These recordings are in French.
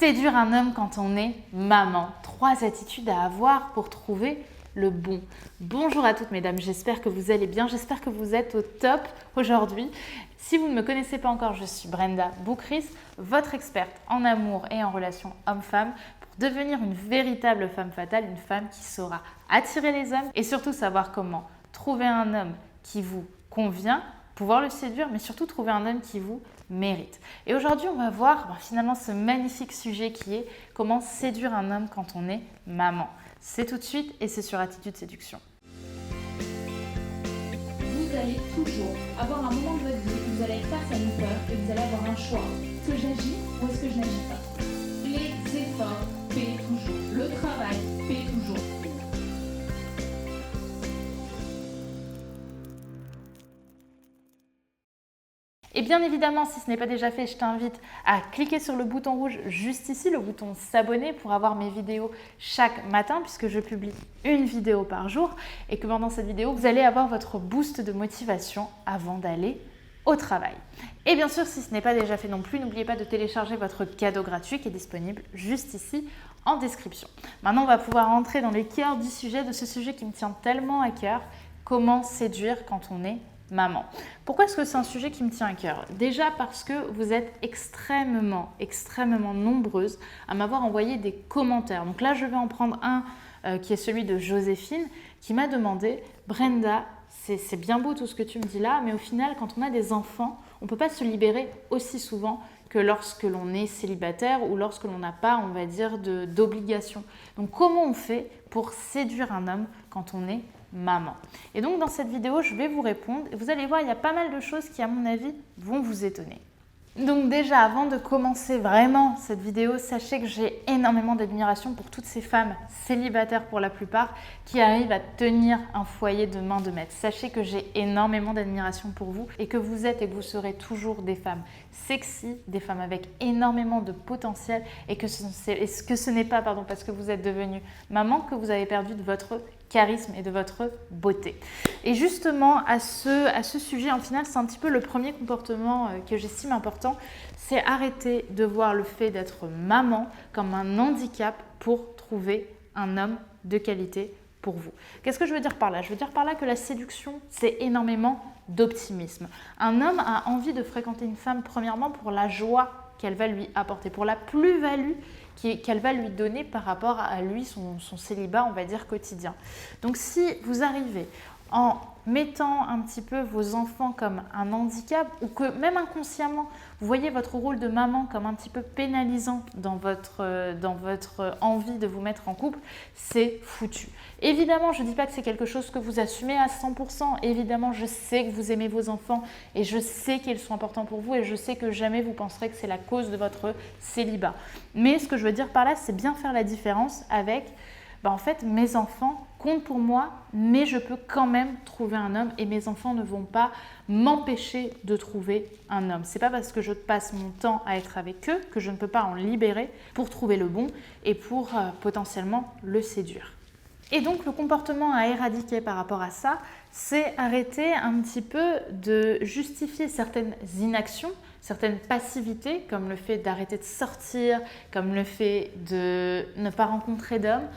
Séduire un homme quand on est maman. 3 attitudes à avoir pour trouver le bon. Bonjour à toutes mesdames, j'espère que vous allez bien, j'espère que vous êtes au top aujourd'hui. Si vous ne me connaissez pas encore, je suis Brenda Boukris, votre experte en amour et en relations homme-femme pour devenir une véritable femme fatale, une femme qui saura attirer les hommes et surtout savoir comment trouver un homme qui vous convient, pouvoir le séduire, mais surtout trouver un homme qui vous mérite. Et aujourd'hui, on va voir finalement ce magnifique sujet qui est comment séduire un homme quand on est maman. C'est tout de suite et c'est sur Attitude Séduction. Vous allez toujours avoir un moment de votre vie où vous allez être face à une peur et vous allez avoir un choix. Est-ce que j'agis ou est-ce que je n'agis pas? Les efforts paient toujours. Le travail paie toujours. Et bien évidemment, si ce n'est pas déjà fait, je t'invite à cliquer sur le bouton rouge juste ici, le bouton s'abonner pour avoir mes vidéos chaque matin puisque je publie une vidéo par jour et que pendant cette vidéo, vous allez avoir votre boost de motivation avant d'aller au travail. Et bien sûr, si ce n'est pas déjà fait non plus, n'oubliez pas de télécharger votre cadeau gratuit qui est disponible juste ici en description. Maintenant, on va pouvoir entrer dans le cœur du sujet, de ce sujet qui me tient tellement à cœur, comment séduire quand on est maman. Pourquoi est-ce que c'est un sujet qui me tient à cœur? Déjà parce que vous êtes extrêmement nombreuses à m'avoir envoyé des commentaires. Donc là, je vais en prendre un qui est celui de Joséphine qui m'a demandé « Brenda, c'est bien beau tout ce que tu me dis là, mais au final, quand on a des enfants, on ne peut pas se libérer aussi souvent que lorsque l'on est célibataire ou lorsque l'on n'a pas, on va dire, d'obligation. Donc comment on fait pour séduire un homme quand on est maman? Et donc dans cette vidéo, je vais vous répondre et vous allez voir, il y a pas mal de choses qui à mon avis vont vous étonner. Donc déjà, avant de commencer vraiment cette vidéo, sachez que j'ai énormément d'admiration pour toutes ces femmes célibataires pour la plupart qui arrivent à tenir un foyer de main de maître. Sachez que j'ai énormément d'admiration pour vous et que vous êtes et que vous serez toujours des femmes sexy, des femmes avec énormément de potentiel et que ce n'est pas parce que vous êtes devenue maman que vous avez perdu de votre charisme et de votre beauté. Et justement, à ce sujet, en final, c'est un petit peu le premier comportement que j'estime important, c'est arrêter de voir le fait d'être maman comme un handicap pour trouver un homme de qualité pour vous. Qu'est-ce que je veux dire par là? Je veux dire par là que la séduction, c'est énormément d'optimisme. Un homme a envie de fréquenter une femme, premièrement, pour la joie qu'elle va lui apporter, pour la plus-value qu'elle va lui donner par rapport à lui, son célibat, on va dire, quotidien. Donc si vous arrivez en mettant un petit peu vos enfants comme un handicap ou que même inconsciemment, vous voyez votre rôle de maman comme un petit peu pénalisant dans votre envie de vous mettre en couple, c'est foutu. Évidemment, je ne dis pas que c'est quelque chose que vous assumez à 100%. Évidemment, je sais que vous aimez vos enfants et je sais qu'ils sont importants pour vous et je sais que jamais vous penserez que c'est la cause de votre célibat. Mais ce que je veux dire par là, c'est bien faire la différence avec en fait, mes enfants comptent pour moi, mais je peux quand même trouver un homme et mes enfants ne vont pas m'empêcher de trouver un homme. C'est pas parce que je passe mon temps à être avec eux que je ne peux pas en libérer pour trouver le bon et pour potentiellement le séduire. Et donc, le comportement à éradiquer par rapport à ça, c'est arrêter un petit peu de justifier certaines inactions, certaines passivités, comme le fait d'arrêter de sortir, comme le fait de ne pas rencontrer d'hommes,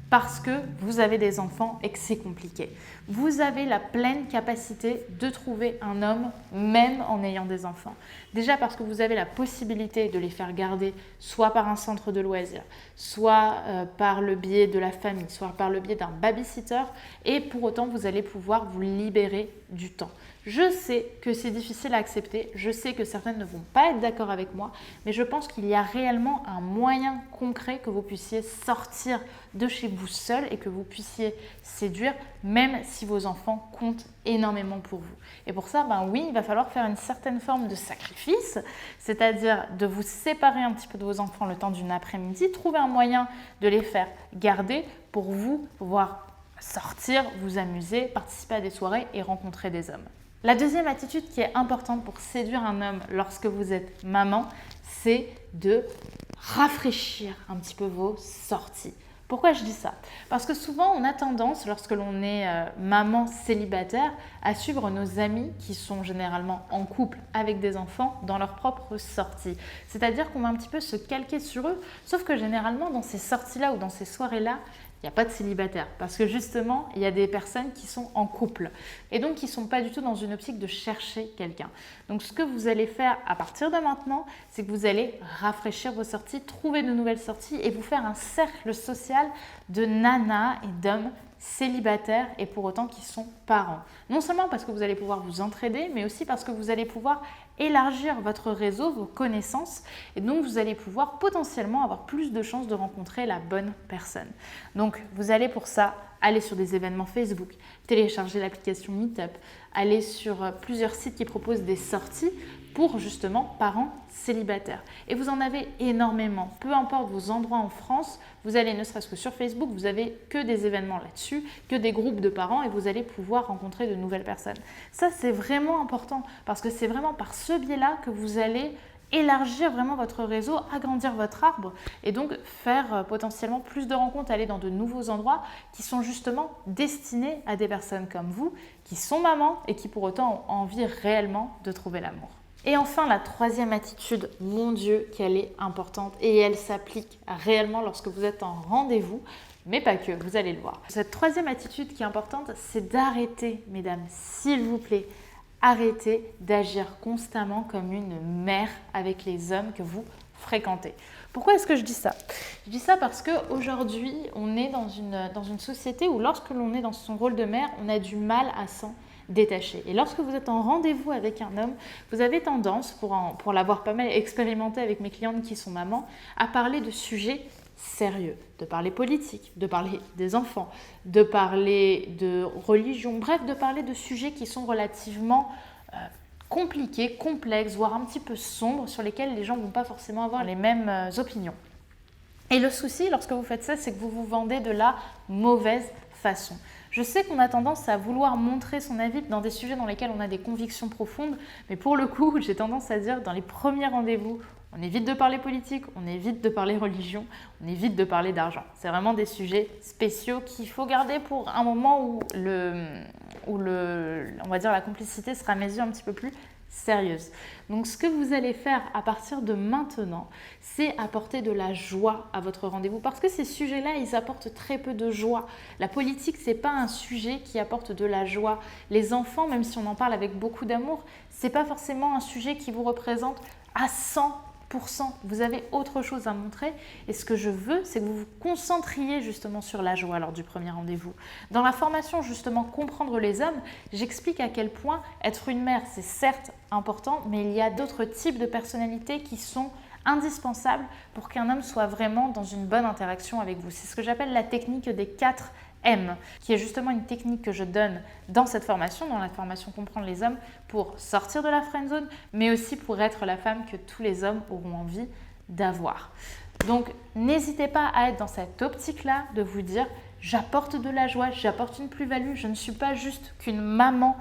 parce que vous avez des enfants et que c'est compliqué. Vous avez la pleine capacité de trouver un homme même en ayant des enfants. Déjà parce que vous avez la possibilité de les faire garder soit par un centre de loisirs, soit par le biais de la famille, soit par le biais d'un babysitter et pour autant vous allez pouvoir vous libérer du temps. Je sais que c'est difficile à accepter, je sais que certaines ne vont pas être d'accord avec moi, mais je pense qu'il y a réellement un moyen concret que vous puissiez sortir de chez vous seul et que vous puissiez séduire, même si vos enfants comptent énormément pour vous. Et pour ça, oui, il va falloir faire une certaine forme de sacrifice, c'est-à-dire de vous séparer un petit peu de vos enfants le temps d'une après-midi, trouver un moyen de les faire garder pour vous pouvoir sortir, vous amuser, participer à des soirées et rencontrer des hommes. La deuxième attitude qui est importante pour séduire un homme lorsque vous êtes maman, c'est de rafraîchir un petit peu vos sorties. Pourquoi je dis ça? Parce que souvent, on a tendance, lorsque l'on est maman célibataire, à suivre nos amis qui sont généralement en couple avec des enfants dans leurs propres sorties. C'est-à-dire qu'on va un petit peu se calquer sur eux, sauf que généralement, dans ces sorties-là ou dans ces soirées-là, il n'y a pas de célibataire parce que justement, il y a des personnes qui sont en couple et donc qui ne sont pas du tout dans une optique de chercher quelqu'un. Donc, ce que vous allez faire à partir de maintenant, c'est que vous allez rafraîchir vos sorties, trouver de nouvelles sorties et vous faire un cercle social de nanas et d'hommes célibataires et pour autant qui sont parents. Non seulement parce que vous allez pouvoir vous entraider, mais aussi parce que vous allez pouvoir élargir votre réseau, vos connaissances et donc vous allez pouvoir potentiellement avoir plus de chances de rencontrer la bonne personne. Donc vous allez pour ça aller sur des événements Facebook, télécharger l'application Meetup, aller sur plusieurs sites qui proposent des sorties pour justement parents célibataires. Et vous en avez énormément, peu importe vos endroits en France, vous allez ne serait-ce que sur Facebook, vous avez que des événements là-dessus, que des groupes de parents et vous allez pouvoir rencontrer de nouvelles personnes. Ça c'est vraiment important parce que c'est vraiment par ce biais-là que vous allez élargir vraiment votre réseau, agrandir votre arbre et donc faire potentiellement plus de rencontres, aller dans de nouveaux endroits qui sont justement destinés à des personnes comme vous, qui sont mamans et qui pour autant ont envie réellement de trouver l'amour. Et enfin, la troisième attitude, mon Dieu, qu'elle est importante et elle s'applique réellement lorsque vous êtes en rendez-vous, mais pas que, vous allez le voir. Cette troisième attitude qui est importante, c'est d'arrêter, mesdames, s'il vous plaît, arrêtez d'agir constamment comme une mère avec les hommes que vous fréquentez. Pourquoi est-ce que je dis ça? Je dis ça parce qu'aujourd'hui, on est dans une société où lorsque l'on est dans son rôle de mère, on a du mal à s'en détaché. Et lorsque vous êtes en rendez-vous avec un homme, vous avez tendance, pour l'avoir pas mal expérimenté avec mes clientes qui sont mamans, à parler de sujets sérieux, de parler politique, de parler des enfants, de parler de religion, bref, de parler de sujets qui sont relativement compliqués, complexes, voire un petit peu sombres, sur lesquels les gens ne vont pas forcément avoir les mêmes opinions. Et le souci, lorsque vous faites ça, c'est que vous vous vendez de la mauvaise façon. Je sais qu'on a tendance à vouloir montrer son avis dans des sujets dans lesquels on a des convictions profondes, mais pour le coup, j'ai tendance à dire dans les premiers rendez-vous, on évite de parler politique, on évite de parler religion, on évite de parler d'argent. C'est vraiment des sujets spéciaux qu'il faut garder pour un moment où on va dire la complicité sera à mes yeux un petit peu plus sérieuse. Donc ce que vous allez faire à partir de maintenant, c'est apporter de la joie à votre rendez-vous parce que ces sujets-là, ils apportent très peu de joie. La politique, c'est pas un sujet qui apporte de la joie. Les enfants, même si on en parle avec beaucoup d'amour, c'est pas forcément un sujet qui vous représente à 100%. Vous avez autre chose à montrer et ce que je veux, c'est que vous vous concentriez justement sur la joie lors du premier rendez-vous. Dans la formation justement Comprendre les hommes, j'explique à quel point être une mère, c'est certes important, mais il y a d'autres types de personnalités qui sont indispensables pour qu'un homme soit vraiment dans une bonne interaction avec vous. C'est ce que j'appelle la technique des 4 M, qui est justement une technique que je donne dans cette formation, dans la formation Comprendre les hommes, pour sortir de la friendzone, mais aussi pour être la femme que tous les hommes auront envie d'avoir. Donc, n'hésitez pas à être dans cette optique-là de vous dire « j'apporte de la joie, j'apporte une plus-value, je ne suis pas juste qu'une maman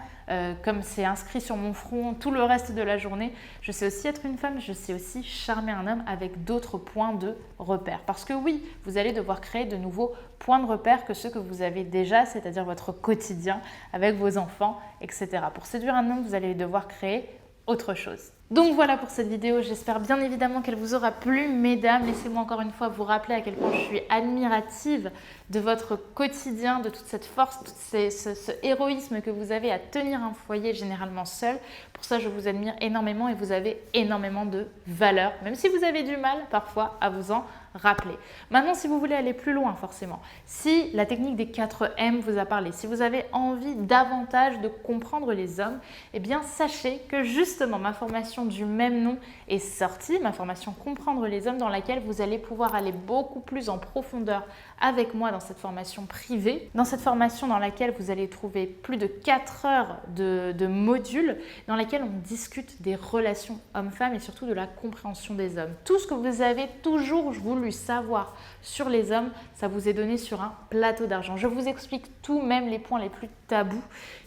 comme c'est inscrit sur mon front tout le reste de la journée. Je sais aussi être une femme, je sais aussi charmer un homme avec d'autres points de repère. Parce que oui, vous allez devoir créer de nouveaux points de repère que ceux que vous avez déjà, c'est-à-dire votre quotidien avec vos enfants, etc. Pour séduire un homme, vous allez devoir créer autre chose. Donc voilà pour cette vidéo, j'espère bien évidemment qu'elle vous aura plu, mesdames. Laissez-moi encore une fois vous rappeler à quel point je suis admirative de votre quotidien, de toute cette force, tout ce héroïsme que vous avez à tenir un foyer généralement seul. Pour ça, je vous admire énormément et vous avez énormément de valeur, même si vous avez du mal parfois à vous en rappeler. Maintenant, si vous voulez aller plus loin forcément, si la technique des 4 M vous a parlé, si vous avez envie davantage de comprendre les hommes, eh bien sachez que justement ma formation du même nom est sortie, ma formation Comprendre les hommes, dans laquelle vous allez pouvoir aller beaucoup plus en profondeur avec moi dans cette formation privée. Dans cette formation dans laquelle vous allez trouver plus de 4 heures de modules dans lesquels on discute des relations hommes-femmes et surtout de la compréhension des hommes. Tout ce que vous avez toujours voulu savoir sur les hommes, ça vous est donné sur un plateau d'argent. Je vous explique tout, même les points les plus tabous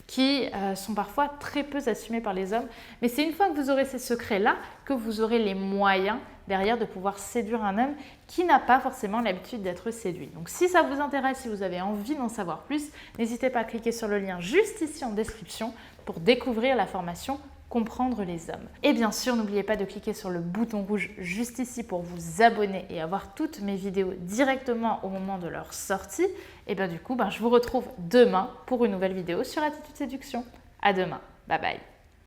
qui sont parfois très peu assumés par les hommes. Mais c'est une fois que vous aurez ces secrets-là que vous aurez les moyens derrière de pouvoir séduire un homme qui n'a pas forcément l'habitude d'être séduit. Donc si ça vous intéresse, si vous avez envie d'en savoir plus, n'hésitez pas à cliquer sur le lien juste ici en description pour découvrir la formation Comprendre les hommes. Et bien sûr, n'oubliez pas de cliquer sur le bouton rouge juste ici pour vous abonner et avoir toutes mes vidéos directement au moment de leur sortie. Et bien du coup, je vous retrouve demain pour une nouvelle vidéo sur Attitude Séduction. À demain. Bye bye.